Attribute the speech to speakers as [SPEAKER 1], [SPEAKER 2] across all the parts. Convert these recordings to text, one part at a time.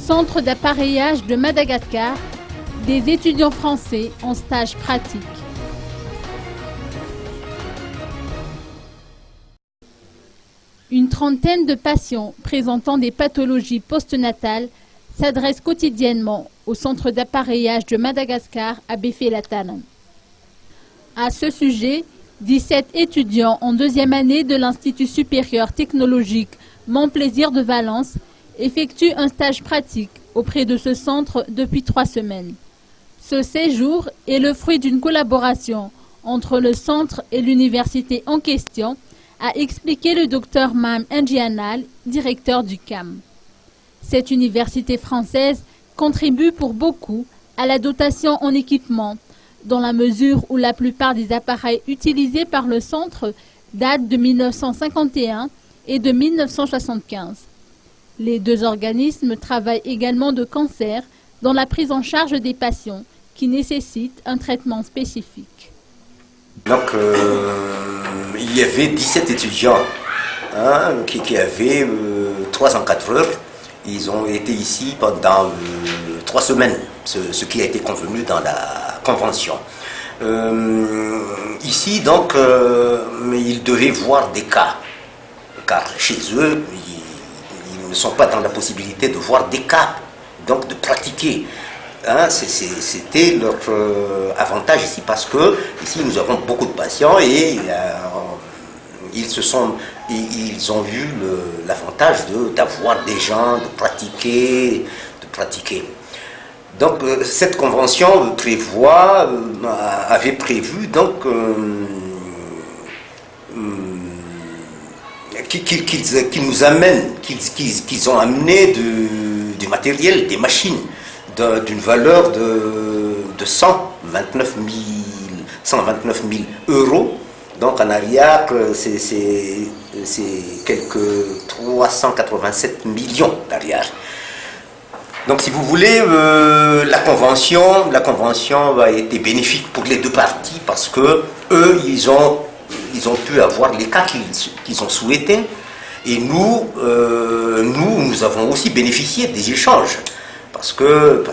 [SPEAKER 1] Centre d'appareillage de Madagascar, des étudiants français en stage pratique. Une trentaine de patients présentant des pathologies postnatales s'adressent quotidiennement au centre d'appareillage de Madagascar à Befelatanam. À ce sujet, 17 étudiants en deuxième année de l'Institut supérieur technologique Mon Plaisir de Valence effectuent un stage pratique auprès de ce centre depuis 3 semaines. Ce séjour est le fruit d'une collaboration entre le centre et l'université en question, a expliqué le docteur Mam Ndianal, directeur du CAM. Cette université française contribue pour beaucoup à la dotation en équipement, dans la mesure où la plupart des appareils utilisés par le centre datent de 1951 et de 1975. Les deux organismes travaillent également de concert dans la prise en charge des patients qui nécessitent un traitement spécifique.
[SPEAKER 2] Donc, il y avait 17 étudiants qui avaient 3 ans 4 heures. Ils ont été ici pendant 3 semaines, ce qui a été convenu dans la convention. Ici, donc, ils devaient voir des cas, car chez eux, ils ne sont pas dans la possibilité de voir des cas, donc de pratiquer. C'était leur avantage ici, parce que ici nous avons beaucoup de patients et ils ont eu l'avantage d'avoir des gens, de pratiquer. Donc cette convention avait prévu donc qu'ils nous amènent, qu'ils ont amené du matériel, des machines d'une valeur de 129 000 euros. Donc en arrière, c'est quelques 387 millions d'arrière. Donc si vous voulez, la convention a été bénéfique pour les deux parties parce que eux, ils ont pu avoir les cas qu'ils ont souhaités. Et nous avons aussi bénéficié des échanges. Parce que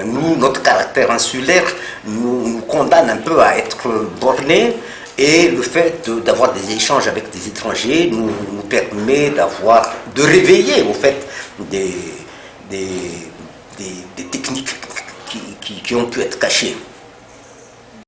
[SPEAKER 2] nous, notre caractère insulaire nous condamne un peu à être bornés, et le fait d'avoir des échanges avec des étrangers nous permet de réveiller au fait des techniques qui ont pu être cachées.